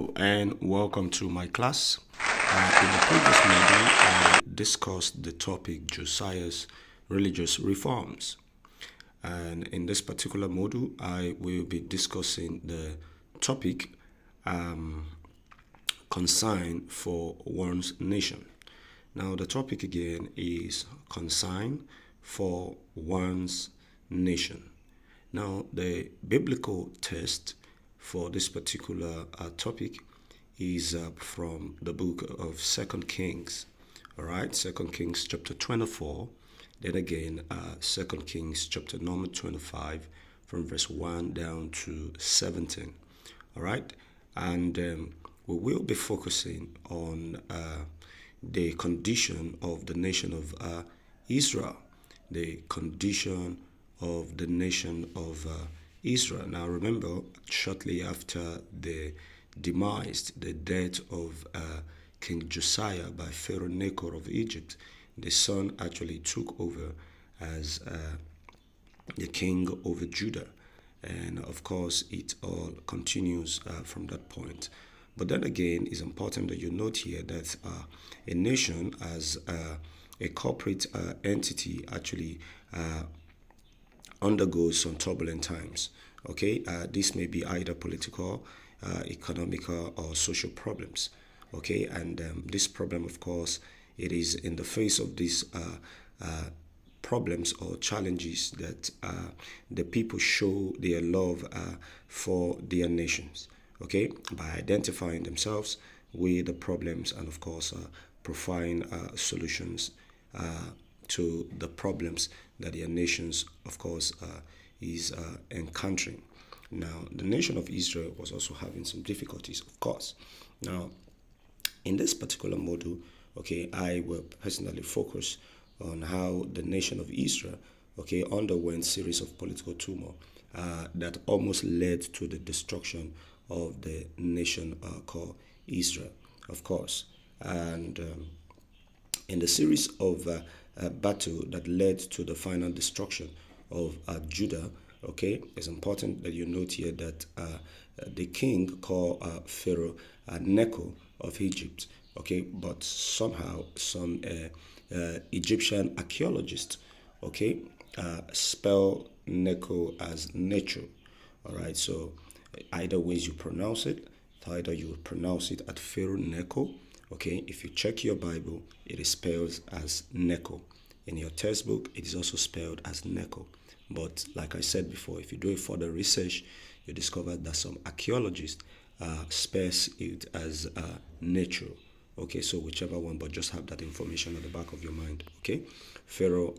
Hello and welcome to my class. In the previous module, I discussed the topic Josiah's religious reforms. And in this particular module, I will be discussing the topic consign for one's nation. Now, the topic again is consign for one's nation. Now, the biblical text for this particular topic is from the book of Second Kings. All right, Second Kings chapter 24. Then again, Second Kings chapter number 25 from verse 1 down to 17. All right, and we will be focusing on the condition of the nation of Israel, the condition of the nation of Israel. Now remember, shortly after the demise, the death of King Josiah by Pharaoh Necho of Egypt, the son actually took over as the king over Judah. And of course, it all continues from that point. But then again, it's important that you note here that a nation as a corporate entity actually undergoes some turbulent times. Okay, this may be either political, economical, or social problems. Okay, and this problem, of course, it is in the face of these problems or challenges that the people show their love for their nations. Okay, by identifying themselves with the problems and, of course, providing solutions to the problems that their nations, of course, is encountering. Now, the nation of Israel was also having some difficulties, of course. Now, in this particular module, okay, I will personally focus on how the nation of Israel, okay, underwent series of political turmoil that almost led to the destruction of the nation called Israel, of course. And in the series of battle that led to the final destruction of Judah, okay, it's important that you note here that the king called Pharaoh Necho of Egypt, okay, but somehow some Egyptian archaeologists, okay, spell Necho as Necho. All right, so either ways you pronounce it, either you pronounce it at Pharaoh Necho. Okay, if you check your Bible, it is spelled as Necho. In your textbook, it is also spelled as Necho. But like I said before, if you do a further research, you discover that some archaeologists spells it as Necho. Okay, so whichever one, but just have that information at the back of your mind. Okay, Pharaoh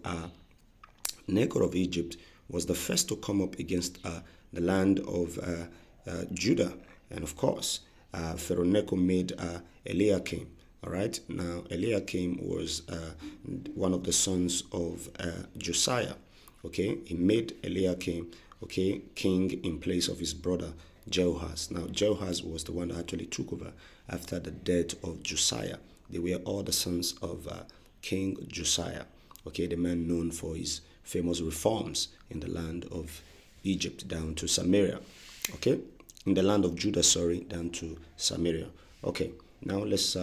Necho of Egypt was the first to come up against the land of Judah, and of course, Pharaoh Necho made Eliakim. All right. Now, Eliakim was one of the sons of Josiah. Okay. He made Eliakim, okay, king in place of his brother Jehoahaz. Now, Jehoahaz was the one that actually took over after the death of Josiah. They were all the sons of King Josiah. Okay, the man known for his famous reforms in the land of Egypt down to Samaria. Okay, in the land of Judah, sorry, down to Samaria. Okay, now let's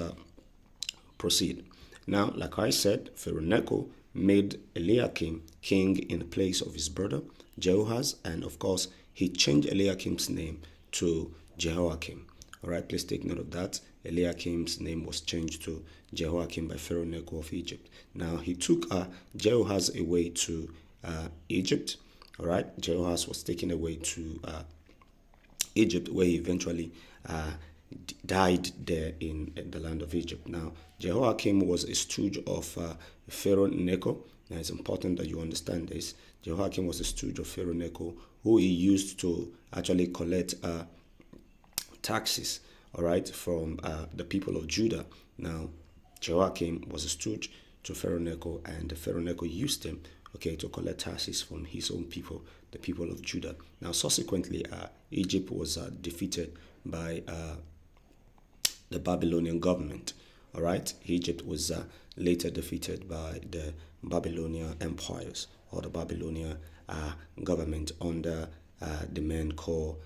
proceed. Now, like I said, Pharaoh Necho made Eliakim king in the place of his brother Jehoahaz, and of course, he changed Eliakim's name to Jehoiakim. All right, please take note of that. Eliakim's name was changed to Jehoiakim by Pharaoh Necho of Egypt. Now, he took Jehoahaz away to Egypt. All right, Jehoahaz was taken away to Egypt, where he eventually died there in the land of Egypt. Now, Jehoiakim was a stooge of Pharaoh Necho. Now, it's important that you understand this. Jehoiakim was a stooge of Pharaoh Necho, who he used to actually collect taxes, all right, from the people of Judah. Now, Jehoiakim was a stooge to Pharaoh Necho, and Pharaoh Necho used him, okay, to collect taxes from his own people, the people of Judah. Now, subsequently, Egypt was defeated by the Babylonian government. All right, Egypt was later defeated by the Babylonian empires or the Babylonian government under the man called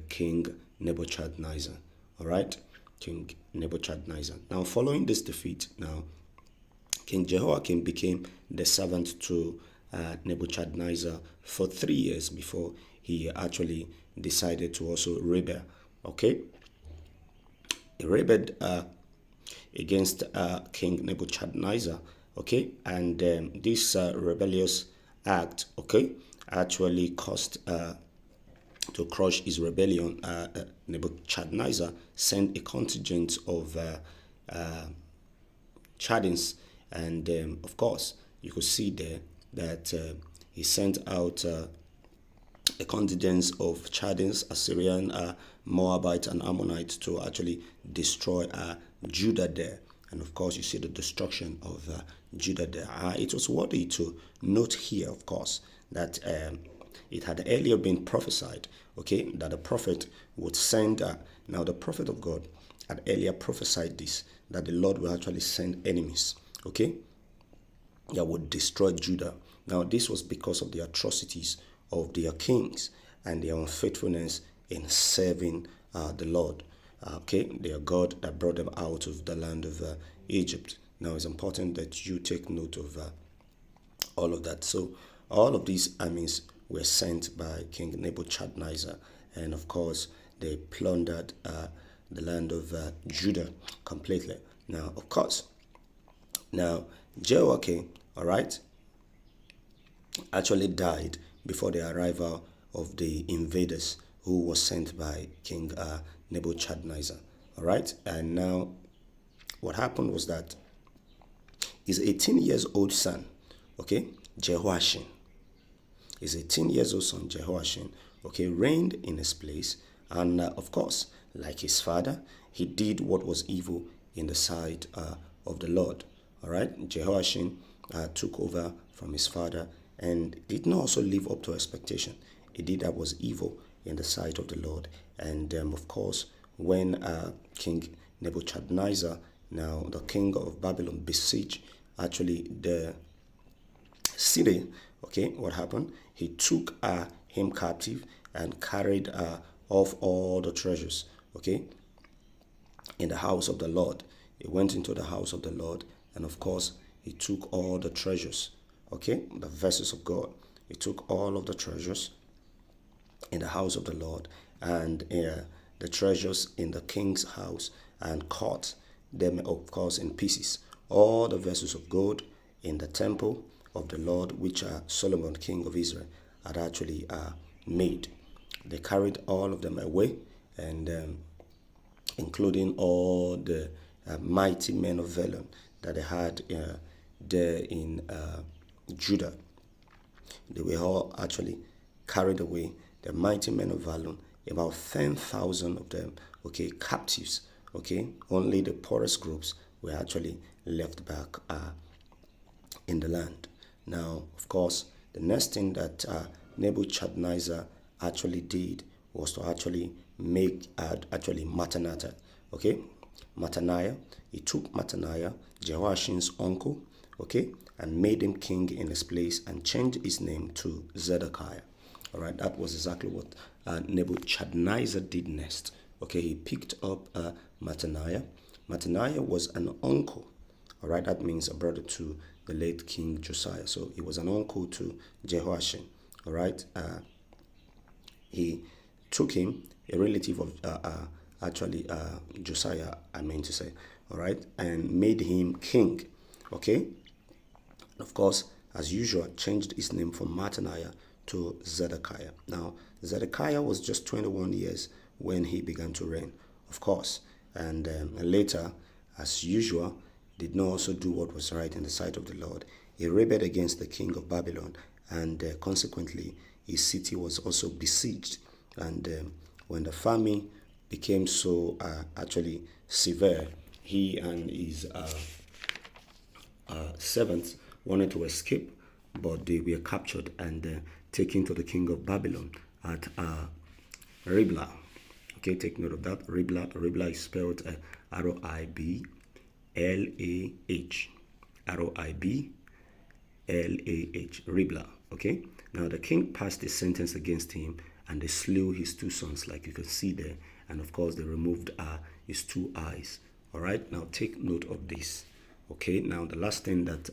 King Nebuchadnezzar. All right, King Nebuchadnezzar. Now, following this defeat, now King Jehoiakim became the servant to Nebuchadnezzar for 3 years before he actually decided to also rebel. Okay, he rebelled against King Nebuchadnezzar. Okay, and this rebellious act, okay, actually caused to crush his rebellion. Nebuchadnezzar sent a contingent of Chadins, and of course, you could see there that he sent out a contingent of Chadins, Assyrian, Moabite, and Ammonites to actually destroy Judah there. And of course, you see the destruction of Judah there. It was worthy to note here, of course, that it had earlier been prophesied, okay, that the prophet would send. Now, the prophet of God had earlier prophesied this, that the Lord will actually send enemies, okay, that would destroy Judah. Now, this was because of the atrocities of their kings and their unfaithfulness in serving the Lord. Okay, their God that brought them out of the land of Egypt. Now, it's important that you take note of all of that. So, all of these armies were sent by King Nebuchadnezzar, and of course, they plundered the land of Judah completely. Now, of course, now Jehoiakim, all right, actually died before the arrival of the invaders who was sent by King Nebuchadnezzar. All right, and now what happened was that his 18 years old son, okay, Jehoiachin, his 18 years old son Jehoiachin, okay, reigned in his place, and of course, like his father, he did what was evil in the sight of the Lord. All right, Jehoiachin took over from his father and did not also live up to expectation. He did that was evil in the sight of the Lord. And of course, when King Nebuchadnezzar, now the king of Babylon, besieged actually the city, okay, what happened? He took him captive and carried off all the treasures, okay, in the house of the Lord. He went into the house of the Lord, and of course, he took all the treasures, okay, the vessels of God. He took all of the treasures in the house of the Lord and the treasures in the king's house, and cut them, of course, in pieces. All the vessels of gold in the temple of the Lord, which Solomon, king of Israel, had actually made. They carried all of them away, and including all the mighty men of valor that they had there in Judah. They were all actually carried away. The mighty men of valor, about 10,000 of them, okay, captives, okay. Only the poorest groups were actually left back in the land. Now, of course, the next thing that Nebuchadnezzar actually did was to actually make Mattaniah, okay, Mattaniah. He took Mattaniah, Jehoiachin's uncle, okay, and made him king in his place and changed his name to Zedekiah. All right, that was exactly what Nebuchadnezzar did next. Okay, he picked up Mattaniah. Mattaniah was an uncle. All right, that means a brother to the late King Josiah. So he was an uncle to Jehoiachin. All right, he took him, a relative of Josiah, I mean to say, all right, and made him king. Okay, of course, as usual, changed his name from Mattaniah to Zedekiah. Now, Zedekiah was just 21 years when he began to reign, of course, and later, as usual, did not also do what was right in the sight of the Lord. He rebelled against the king of Babylon, and consequently, his city was also besieged. And when the famine became so actually severe, he and his servants wanted to escape, but they were captured and taken to the king of Babylon at Riblah. Okay, take note of that. Riblah. Riblah is spelled R-O-I-B-L-A-H. R-O-I-B-L-A-H. Riblah. Okay, now the king passed a sentence against him, and they slew his two sons, like you can see there, and of course they removed his two eyes. All right, now take note of this. Okay, now the last thing that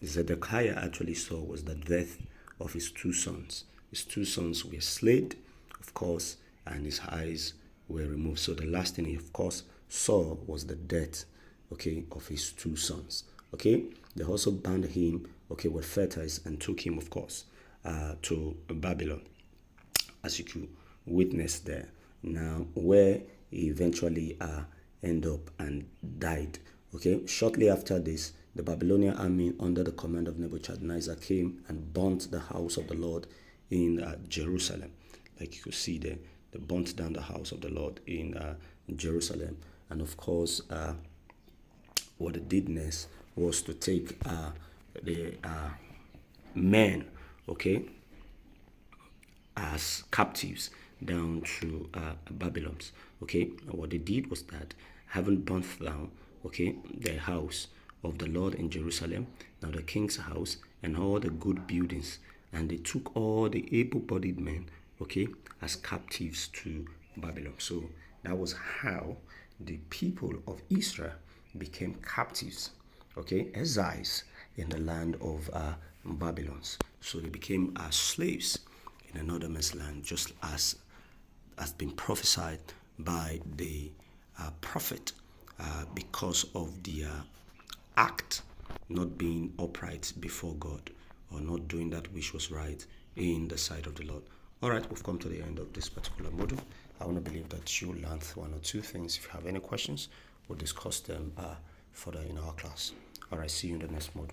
Zedekiah actually saw was the death of his two sons. His two sons were slain, of course, and his eyes were removed. So the last thing he, of course, saw was the death, okay, of his two sons. Okay, they also bound him, okay, with fetters and took him, of course, to Babylon, as you could witness there. Now, where he eventually end up and died. Okay, shortly after this, the Babylonian army under the command of Nebuchadnezzar came and burnt the house of the Lord in Jerusalem. Like you could see there, they burnt down the house of the Lord in Jerusalem. And of course, what they did next was to take the men, okay, as captives down to Babylon. Okay, and what they did was that, having burnt down, okay, the house of the Lord in Jerusalem, now the king's house, and all the good buildings, and they took all the able-bodied men, okay, as captives to Babylon. So that was how the people of Israel became captives, okay, exiles in the land of Babylon. So they became slaves in another man's land, just as has been prophesied by the prophet, because of the act not being upright before God, or not doing that which was right in the sight of the Lord. All right, we've come to the end of this particular module. I want to believe that you learned one or two things. If you have any questions, we'll discuss them further in our class. All right, see you in the next module.